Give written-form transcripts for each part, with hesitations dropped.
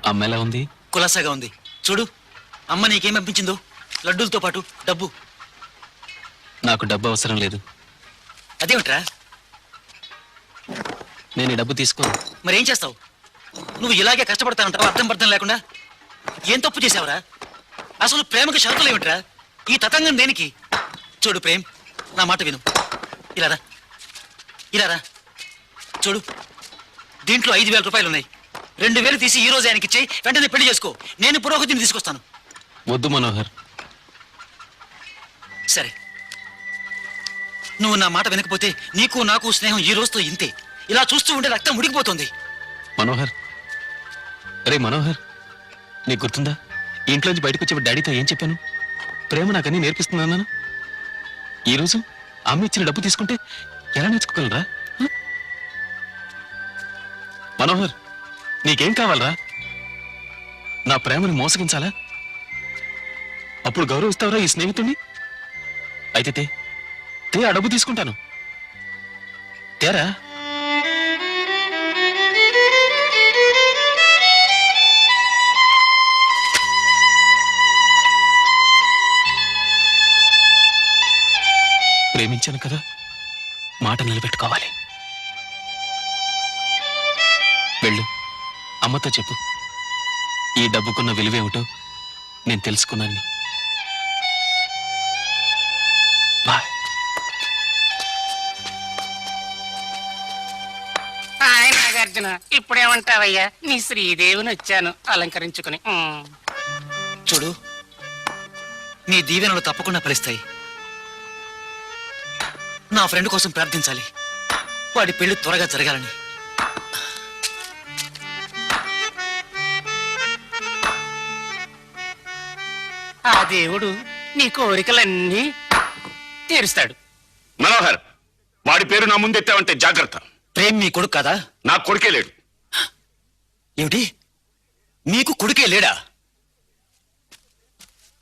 అమ్మ ఎలా ఉంది? కులాసాగా ఉంది. చూడు, అమ్మ నీకేం పంపించిందో, లడ్డూలతో పాటు డబ్బు. నాకు డబ్బు అవసరం లేదు. అదేమిట్రా? నేను ఈ డబ్బు తీసుకోను. మరేం చేస్తావు? నువ్వు ఇలాగే కష్టపడతానంటావు అర్థం పర్థం లేకుండా. ఏం తప్పు చేసావురా? అసలు ప్రేమకు షరతులు ఏమిట్రా? ఈ తతంగం దేనికి? చూడు ప్రేమ్, నా మాట విను. ఇలారా ఇలారా. చూడు, దీంట్లో 5,000 రూపాయలు ఉన్నాయి. 2,000 తీసి ఈ రోజు ఆయనకి ఇచ్చేయి, వెంటనే పెళ్లి చేసుకో. నేను పురోహితుని తీసుకొస్తాను. వద్దు మనోహర్. సరే, నువ్వు నా మాట వినకపోతే నీకు నాకు స్నేహం ఈ రోజుతో ఇంతే. ఇలా చూస్తూ ఉంటే రక్తం ఉడికిపోతుంది. మనోహర్, రే మనోహర్, నీకు గుర్తుందా ఇంట్లోంచి బయటకు వచ్చే డాడీతో ఏం చెప్పాను? ప్రేమ నాకన్నీ నేర్పిస్తున్నాను. ఈరోజు అమ్మ ఇచ్చిన డబ్బు తీసుకుంటే ఎలా నేర్చుకోగలరా? మనోహర్, నీకేం కావాలరా? నా ప్రేమను మోసగించాలా? అప్పుడు గౌరవిస్తావరా ఈ స్నేహితుడిని? అయితే తే ఆ డబ్బు తీసుకుంటాను. తేరా. ప్రేమించాను కదా, మాట నిలబెట్టుకోవాలి. వెళ్ళు, అమ్మతో చెప్పు ఈ డబ్బుకున్న విలువేమిటో నేను తెలుసుకున్నాను. బాయ్. హాయ్ నాగార్జున, ఇప్పుడేమంటావయ్యా? నీ శ్రీదేవిని వచ్చాను అలంకరించుకుని. చూడు, నీ దీవెనలు తప్పకుండా ఫలిస్తాయి. నా ఫ్రెండ్ కోసం ప్రార్థించాలి. వాడి పెళ్లి త్వరగా జరగాలని. ఆ దేవుడు నీ కోరికలన్నీ తీరుస్తాడు. మనోహర్, వాడి పేరు నా ముందెత్తావంటే జాగ్రత్త. ప్రేమ్ మీ కొడుకు కదా? నా కొడుకే లేడు. ఏమిటి? మీకు కొడుకే లేడా?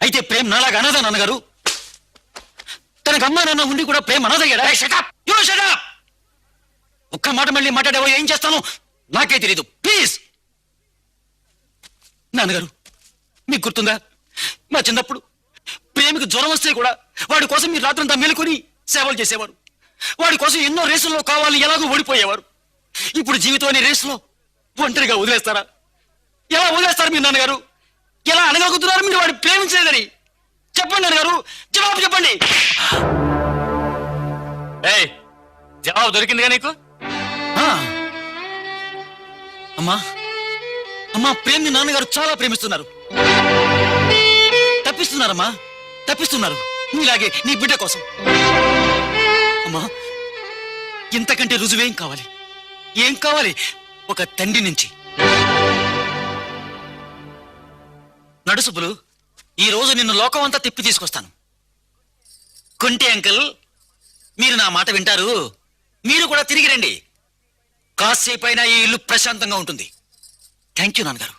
అయితే ప్రేమ్ నాలాగా అనాథ నాన్నగారు? తనకు అమ్మా నాన్న ఉండి కూడా ప్రేమ్ అనాథయ్యాడా? ఒక్క మాట మళ్ళీ మాట్లాడావో ఏం చేస్తాను నాకే తెలీదు. ప్లీజ్ నాన్నగారు, మీకు గుర్తుందా మా చిన్నప్పుడు ప్రేమికి జ్వరం వస్తే కూడా వాడి కోసం మీరు రాత్రంతా మేలుకొని సేవలు చేసేవారు. వాడి కోసం ఎన్నో రేసుల్లో కావాలని ఎలాగో ఓడిపోయేవారు. ఇప్పుడు జీవితం అనే రేసులో ఒంటరిగా వదిలేస్తారా? ఎలా వదిలేస్తారు మీరు నాన్నగారు? ఎలా అనగలుగుతున్నారు మీరు వాడిని ప్రేమించలేదని? చెప్పండి నాన్నగారు, జవాబు చెప్పండి. జవాబు దొరికిందిగా నీకు? అమ్మా అమ్మా, ప్రేమ్ని నాన్నగారు చాలా ప్రేమిస్తున్నారు. తప్పిస్తున్నారమ్మా, తప్పిస్తున్నారు. నీలాగే నీ బిడ్డ కోసం. అమ్మా, ఇంతకంటే రుజువేం కావాలి? ఏం కావాలి ఒక తండ్రి నుంచి? నడుసుపులు, ఈ రోజు నిన్ను లోకం అంతా తిప్పి తీసుకొస్తాను. కుంటి అంకుల్, మీరు నా మాట వింటారు? మీరు కూడా తిరిగి రండి. కాసేపైనా ఈ ఇల్లు ప్రశాంతంగా ఉంటుంది. థ్యాంక్ యూ నాన్నగారు.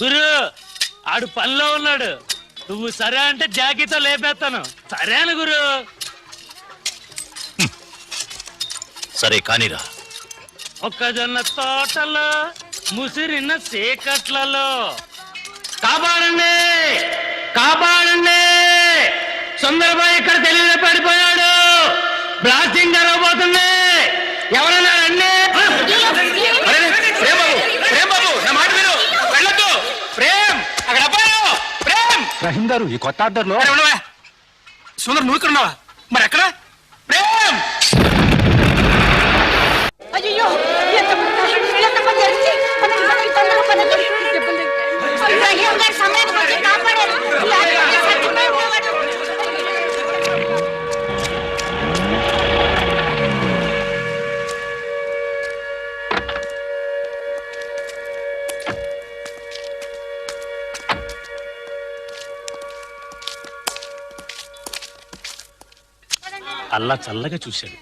గురు, ఆడు పనిలో ఉన్నాడు. నువ్వు సరే అంటే జాకీతో లేపేస్తాను. సరేనా గురు? సరే కానీరా. మొక్కజొన్న తోటలో ముసిరిన చీకట్లలో కాపాడండి, కాపాడండి, సుందరబాయ్ ఇక్కడ తెలియదు పడిపోయాడు. బ్లాస్టింగ్ జరగబోతుంది. ఎవరైనా రండి. రహీం గారు, ఈ కొత్త ఆర్డర్లో సుందర్ నువ్వు ఇక్కడ ఉన్నావా? మరి ఎక్కడ? ప్రేమ్! అయ్యో అల్లా చల్లగా చూశాడు.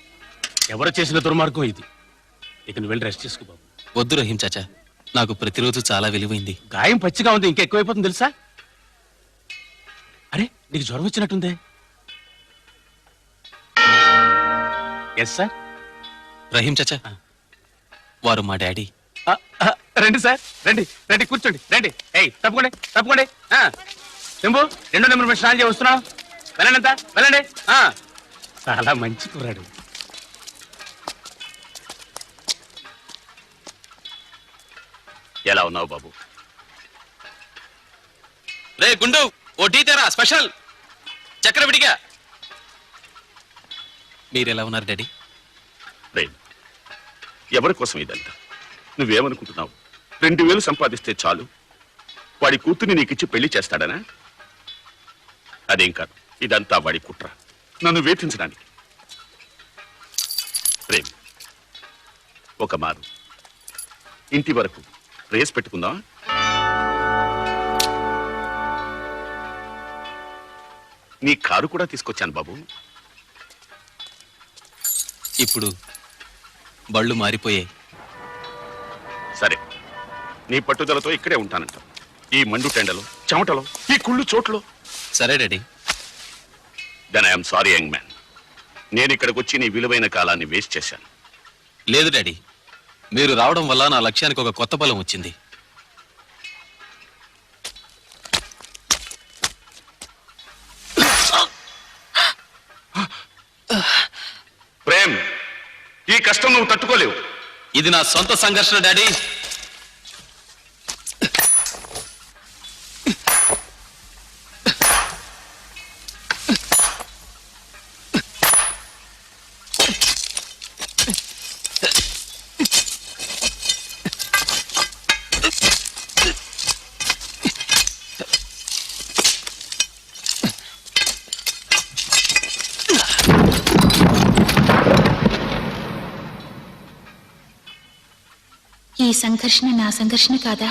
ఎవరు చేసిన దుర్మార్గం ఇది. ఇక నువ్వు వెళ్ళి రెస్ట్ చేసుకో బాబు. వద్దు రహీం చాచా, నాకు ప్రతిరోజు చాలా విలువైంది. గాయం పచ్చిగా ఉంది, ఇంకా ఎక్కువైపోతుంది తెలుసా? అరే నీకు జ్వరం వచ్చినట్టుందే. Yes sir. రహీం చాచా, వారు మా డాడీ. రండి సార్, రండి రండి, కూర్చోండి, రండి. ఏయ్ తప్పకోండి తప్పకోండి. శంభు 2వ నెంబర్ మీద స్నానం చేయ వస్తున్నావు. వెళ్ళండి అంతా, వెళ్ళండి. చాలా మంచి కుర్రాడు. ఎలా ఉన్నావు బాబు? రే గుండు, ఓ టీ తెరా స్పెషల్ చక్కెర విడిగా. మీరెలా ఉన్నారు డాడీ? ప్రేమ్, ఎవరి కోసం ఇదంతా? నువ్వేమనుకుంటున్నావు? 2000 సంపాదిస్తే చాలు వాడి కూతుర్ని నీకిచ్చి పెళ్లి చేస్తాడనా? అదేం కాదు, ఇదంతా వాడి కుట్ర, నన్ను వేధించడానికి. ప్రేమ్, ఒక మారు ఇంటి వరకు రేస్ పెట్టుకుందాం. నీ కారు కూడా తీసుకొచ్చాను బాబు. ఇప్పుడు బళ్ళు మారిపోయాయి. సరే, నీ పట్టుదలతో ఇక్కడే ఉంటానంట. ఈ మండు టెండలో, చెమటలో, ఈ కుళ్ళు చోట్లో. సరే daddy. Then I'm sorry young man. నేను ఇక్కడికి వచ్చి నీ విలువైన కాలాన్ని వేస్ట్ చేశాను. లేదు డాడీ, మీరు రావడం వల్ల నా లక్ష్యానికి ఒక కొత్త బలం వచ్చింది. ప్రేమ్, ఈ కష్టం నువ్వు తట్టుకోలేవు. ఇది నా సొంత సంఘర్షణ డాడీ. ఈ సంఘర్షణ నా సంఘర్షణ కాదా?